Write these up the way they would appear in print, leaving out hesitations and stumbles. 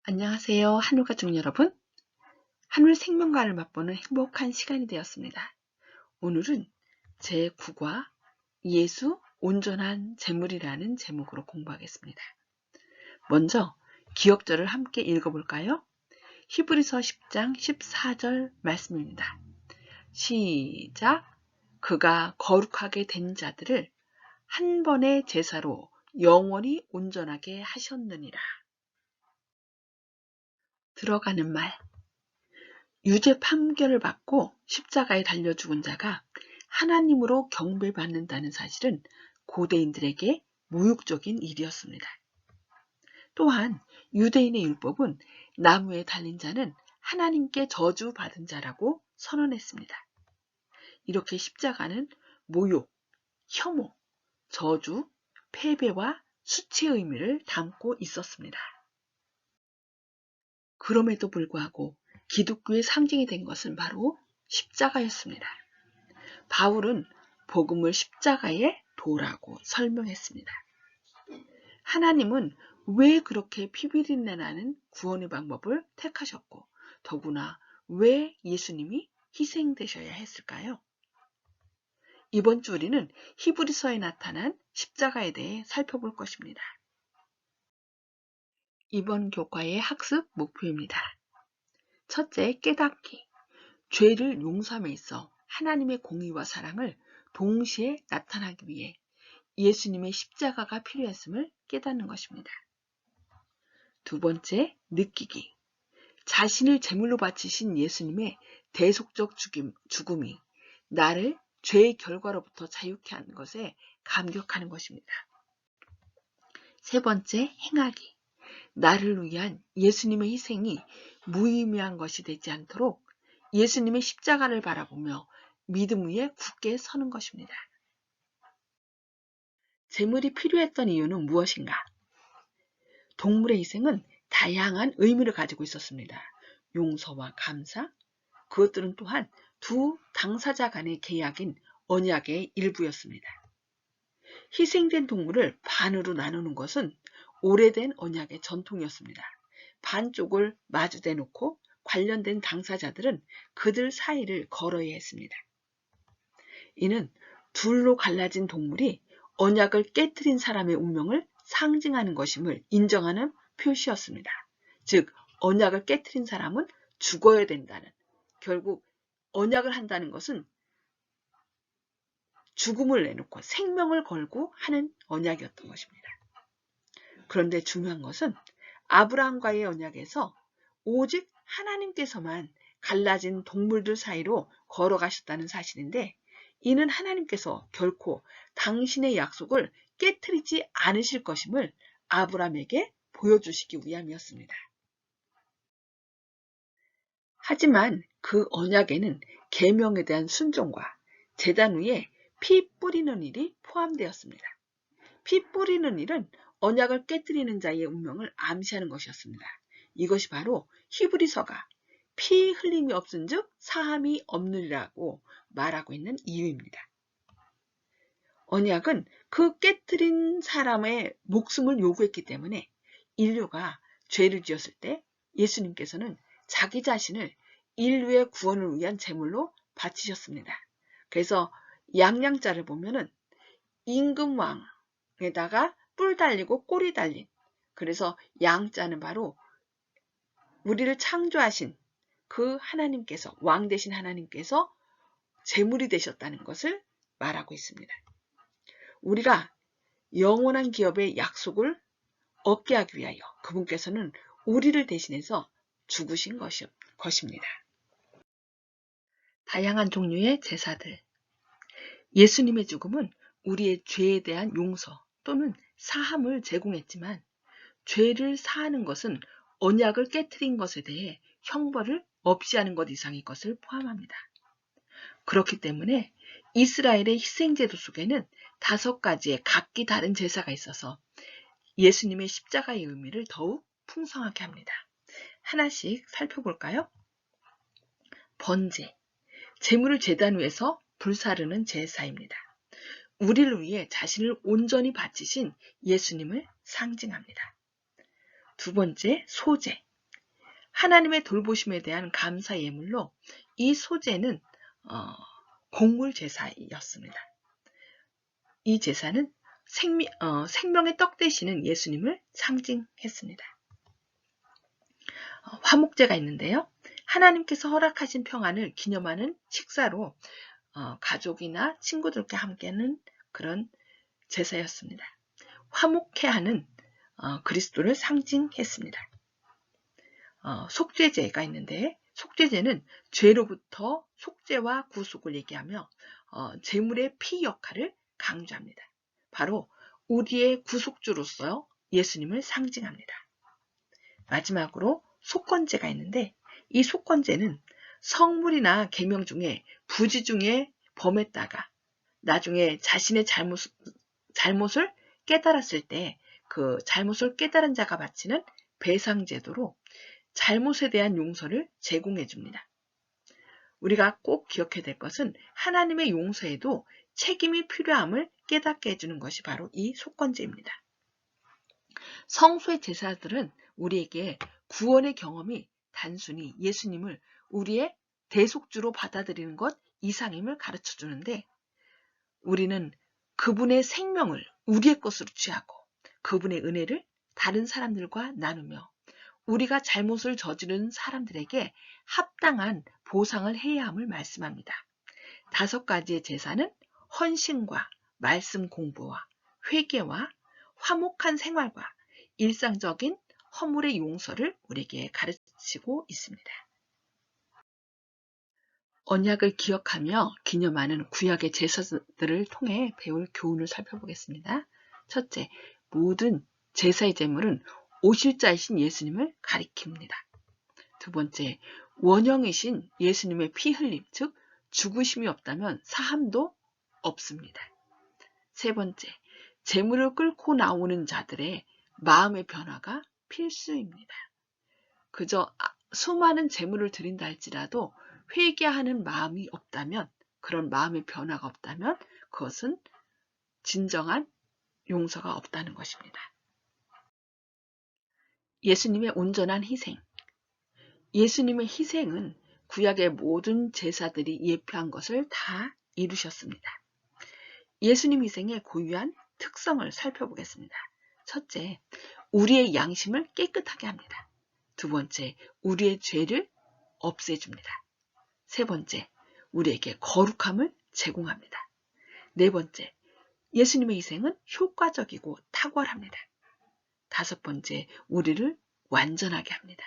안녕하세요. 한울가족 여러분. 한울 생명과를 맛보는 행복한 시간이 되었습니다. 오늘은 제9과 예수 온전한 재물이라는 제목으로 공부하겠습니다. 먼저 기억절을 함께 읽어볼까요? 히브리서 10장 14절 말씀입니다. 시작! 그가 거룩하게 된 자들을 한 번의 제사로 영원히 온전하게 하셨느니라. 들어가는 말. 유죄 판결을 받고 십자가에 달려 죽은 자가 하나님으로 경배받는다는 사실은 고대인들에게 모욕적인 일이었습니다. 또한 유대인의 율법은 나무에 달린 자는 하나님께 저주받은 자라고 선언했습니다. 이렇게 십자가는 모욕, 혐오, 저주, 패배와 수치의 의미를 담고 있었습니다. 그럼에도 불구하고 기독교의 상징이 된 것은 바로 십자가였습니다. 바울은 복음을 십자가의 도라고 설명했습니다. 하나님은 왜 그렇게 피비린내 나는 구원의 방법을 택하셨고 더구나 왜 예수님이 희생되셔야 했을까요? 이번 주 우리는 히브리서에 나타난 십자가에 대해 살펴볼 것입니다. 이번 교과의 학습 목표입니다. 첫째, 깨닫기. 죄를 용서함에 있어 하나님의 공의와 사랑을 동시에 나타나기 위해 예수님의 십자가가 필요했음을 깨닫는 것입니다. 두 번째, 느끼기. 자신을 제물로 바치신 예수님의 대속적 죽음이 나를 죄의 결과로부터 자유케 한 것에 감격하는 것입니다. 세 번째, 행하기. 나를 위한 예수님의 희생이 무의미한 것이 되지 않도록 예수님의 십자가를 바라보며 믿음 위에 굳게 서는 것입니다. 제물이 필요했던 이유는 무엇인가? 동물의 희생은 다양한 의미를 가지고 있었습니다. 용서와 감사, 그것들은 또한 두 당사자 간의 계약인 언약의 일부였습니다. 희생된 동물을 반으로 나누는 것은 오래된 언약의 전통이었습니다. 반쪽을 마주대 놓고 관련된 당사자들은 그들 사이를 걸어야 했습니다. 이는 둘로 갈라진 동물이 언약을 깨뜨린 사람의 운명을 상징하는 것임을 인정하는 표시였습니다. 즉, 언약을 깨뜨린 사람은 죽어야 된다는, 결국 언약을 한다는 것은 죽음을 내놓고 생명을 걸고 하는 언약이었던 것입니다. 그런데 중요한 것은 아브라함과의 언약에서 오직 하나님께서만 갈라진 동물들 사이로 걸어가셨다는 사실인데, 이는 하나님께서 결코 당신의 약속을 깨트리지 않으실 것임을 아브라함에게 보여주시기 위함이었습니다. 하지만 그 언약에는 계명에 대한 순종과 제단 위에 피 뿌리는 일이 포함되었습니다. 피 뿌리는 일은 언약을 깨뜨리는 자의 운명을 암시하는 것이었습니다. 이것이 바로 히브리서가 피 흘림이 없은즉 사함이 없느니라고 말하고 있는 이유입니다. 언약은 그 깨뜨린 사람의 목숨을 요구했기 때문에 인류가 죄를 지었을 때 예수님께서는 자기 자신을 인류의 구원을 위한 제물로 바치셨습니다. 그래서 양양자를 보면은 임금왕에다가 뿔 달리고 꼬리 달린, 그래서 양자는 바로 우리를 창조하신 그 하나님께서, 왕 되신 하나님께서 제물이 되셨다는 것을 말하고 있습니다. 우리가 영원한 기업의 약속을 얻게 하기 위하여 그분께서는 우리를 대신해서 죽으신 것입니다. 다양한 종류의 제사들. 예수님의 죽음은 우리의 죄에 대한 용서 또는 사함을 제공했지만 죄를 사하는 것은 언약을 깨트린 것에 대해 형벌을 없이 하는 것 이상의 것을 포함합니다. 그렇기 때문에 이스라엘의 희생제도 속에는 5가지의 각기 다른 제사가 있어서 예수님의 십자가의 의미를 더욱 풍성하게 합니다. 하나씩 살펴볼까요? 번제, 제물을 제단 위에서 불사르는 제사입니다. 우리를 위해 자신을 온전히 바치신 예수님을 상징합니다. 두 번째, 소제, 하나님의 돌보심에 대한 감사 예물로 이 소제는 곡물 제사였습니다. 이 제사는 생명의 떡 되시는 예수님을 상징했습니다. 화목제가 있는데요. 하나님께서 허락하신 평안을 기념하는 식사로 가족이나 친구들과 함께하는 그런 제사였습니다. 화목해 하는 그리스도를 상징했습니다. 속죄제가 있는데 속죄제는 죄로부터 속죄와 구속을 얘기하며 제물의 피 역할을 강조합니다. 바로 우리의 구속주로서 예수님을 상징합니다. 마지막으로 속건제가 있는데 이 속건제는 성물이나 계명 중에 부지 중에 범했다가 나중에 자신의 잘못을 깨달았을 때 그 잘못을 깨달은 자가 바치는 배상제도로 잘못에 대한 용서를 제공해 줍니다. 우리가 꼭 기억해야 될 것은 하나님의 용서에도 책임이 필요함을 깨닫게 해주는 것이 바로 이 속건제입니다. 성소의 제사들은 우리에게 구원의 경험이 단순히 예수님을 우리의 대속주로 받아들이는 것 이상임을 가르쳐 주는데 우리는 그분의 생명을 우리의 것으로 취하고 그분의 은혜를 다른 사람들과 나누며 우리가 잘못을 저지른 사람들에게 합당한 보상을 해야 함을 말씀합니다. 5가지의 제사는 헌신과 말씀 공부와 회개와 화목한 생활과 일상적인 허물의 용서를 우리에게 가르치고 있습니다. 언약을 기억하며 기념하는 구약의 제사들을 통해 배울 교훈을 살펴보겠습니다. 첫째, 모든 제사의 제물은 오실 자이신 예수님을 가리킵니다. 두 번째, 원형이신 예수님의 피 흘림, 즉 죽으심이 없다면 사함도 없습니다. 세 번째, 제물을 끌고 나오는 자들의 마음의 변화가 필수입니다. 그저 수많은 제물을 드린다 할지라도 회개하는 마음이 없다면, 그런 마음의 변화가 없다면 그것은 진정한 용서가 없다는 것입니다. 예수님의 온전한 희생. 예수님의 희생은 구약의 모든 제사들이 예표한 것을 다 이루셨습니다. 예수님 희생의 고유한 특성을 살펴보겠습니다. 첫째, 우리의 양심을 깨끗하게 합니다. 두 번째, 우리의 죄를 없애줍니다. 세 번째, 우리에게 거룩함을 제공합니다. 네 번째, 예수님의 희생은 효과적이고 탁월합니다. 다섯 번째, 우리를 완전하게 합니다.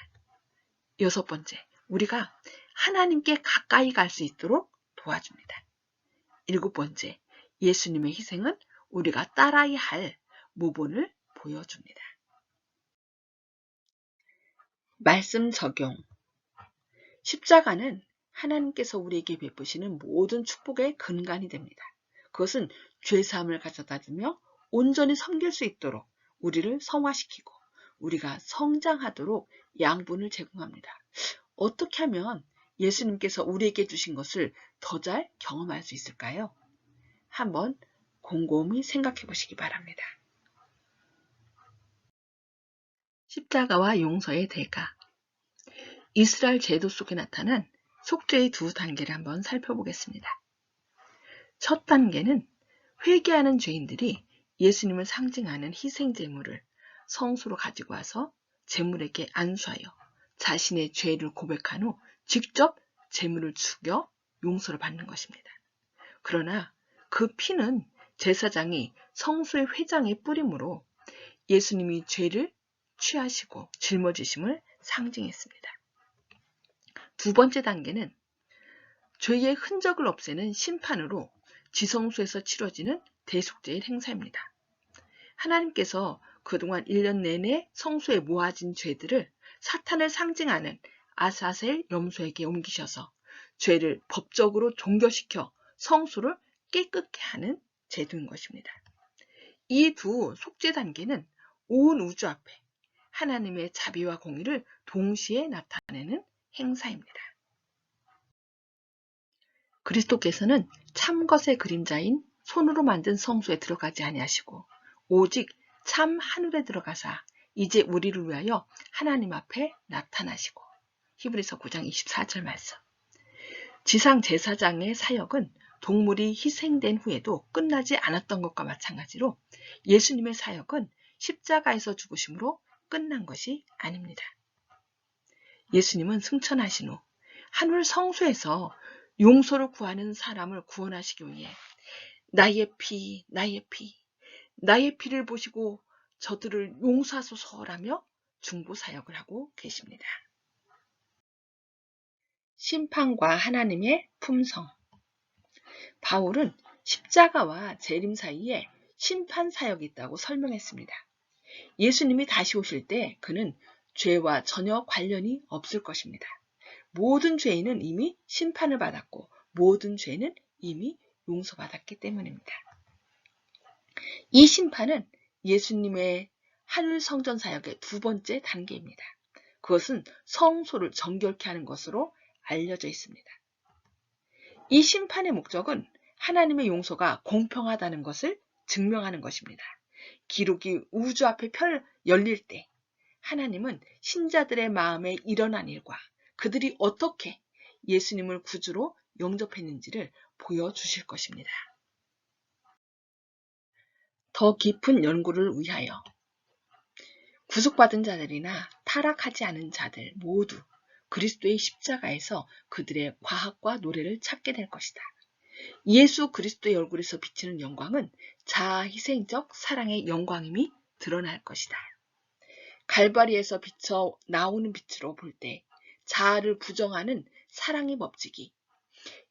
여섯 번째, 우리가 하나님께 가까이 갈 수 있도록 도와줍니다. 일곱 번째, 예수님의 희생은 우리가 따라야 할 모본을 보여줍니다. 말씀 적용. 십자가는 하나님께서 우리에게 베푸시는 모든 축복의 근간이 됩니다. 그것은 죄사함을 가져다 주며 온전히 섬길 수 있도록 우리를 성화시키고 우리가 성장하도록 양분을 제공합니다. 어떻게 하면 예수님께서 우리에게 주신 것을 더 잘 경험할 수 있을까요? 한번 곰곰이 생각해 보시기 바랍니다. 십자가와 용서의 대가. 이스라엘 제도 속에 나타난 속죄의 2단계를 한번 살펴보겠습니다. 첫 단계는 회개하는 죄인들이 예수님을 상징하는 희생제물을 성소로 가지고 와서 제물에게 안수하여 자신의 죄를 고백한 후 직접 제물을 죽여 용서를 받는 것입니다. 그러나 그 피는 제사장이 성소의 회장에 뿌림으로 예수님이 죄를 취하시고 짊어지심을 상징했습니다. 두 번째 단계는 죄의 흔적을 없애는 심판으로 지성소에서 치러지는 대속죄의 행사입니다. 하나님께서 그동안 1년 내내 성소에 모아진 죄들을 사탄을 상징하는 아사셀 염소에게 옮기셔서 죄를 법적으로 종결시켜 성소를 깨끗게 하는 제도인 것입니다. 이 두 속죄 단계는 온 우주 앞에 하나님의 자비와 공의를 동시에 나타내는 행사입니다. 그리스도께서는 참것의 그림자인 손으로 만든 성소에 들어가지 아니하시고 오직 참 하늘에 들어가사 이제 우리를 위하여 하나님 앞에 나타나시고 히브리서 9장 24절 말씀. 지상 제사장의 사역은 동물이 희생된 후에도 끝나지 않았던 것과 마찬가지로 예수님의 사역은 십자가에서 죽으심으로 끝난 것이 아닙니다. 예수님은 승천하신 후 하늘 성소에서 용서를 구하는 사람을 구원하시기 위해 나의 피, 나의 피, 나의 피를 보시고 저들을 용서하소서라며 중보 사역을 하고 계십니다. 심판과 하나님의 품성. 바울은 십자가와 재림 사이에 심판 사역이 있다고 설명했습니다. 예수님이 다시 오실 때 그는 죄와 전혀 관련이 없을 것입니다. 모든 죄인은 이미 심판을 받았고 모든 죄는 이미 용서받았기 때문입니다. 이 심판은 예수님의 하늘 성전 사역의 두 번째 단계입니다. 그것은 성소를 정결케 하는 것으로 알려져 있습니다. 이 심판의 목적은 하나님의 용서가 공평하다는 것을 증명하는 것입니다. 기록이 우주 앞에 열릴 때 하나님은 신자들의 마음에 일어난 일과 그들이 어떻게 예수님을 구주로 영접했는지를 보여주실 것입니다. 더 깊은 연구를 위하여 구속받은 자들이나 타락하지 않은 자들 모두 그리스도의 십자가에서 그들의 과학과 노래를 찾게 될 것이다. 예수 그리스도의 얼굴에서 비치는 영광은 자아희생적 사랑의 영광임이 드러날 것이다. 갈바리에서 비쳐 나오는 빛으로 볼 때 자아를 부정하는 사랑의 법칙이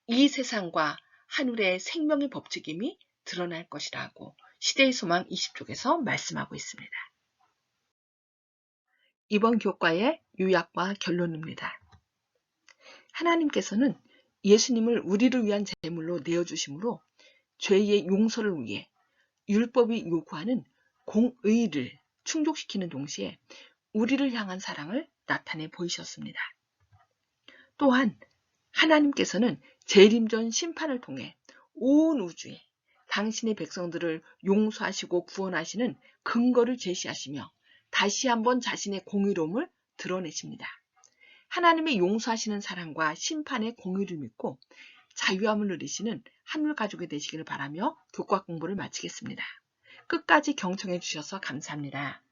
이 세상과 하늘의 생명의 법칙임이 드러날 것이라고 시대의 소망 20쪽에서 말씀하고 있습니다. 이번 교과의 요약과 결론입니다. 하나님께서는 예수님을 우리를 위한 제물로 내어주심으로 죄의 용서를 위해 율법이 요구하는 공의를 충족시키는 동시에 우리를 향한 사랑을 나타내 보이셨습니다. 또한 하나님께서는 재림전 심판을 통해 온 우주에 당신의 백성들을 용서하시고 구원하시는 근거를 제시하시며 다시 한번 자신의 공의로움을 드러내십니다. 하나님의 용서하시는 사랑과 심판의 공의를 믿고 자유함을 누리시는 하늘 가족이 되시기를 바라며 교과 공부를 마치겠습니다. 끝까지 경청해 주셔서 감사합니다.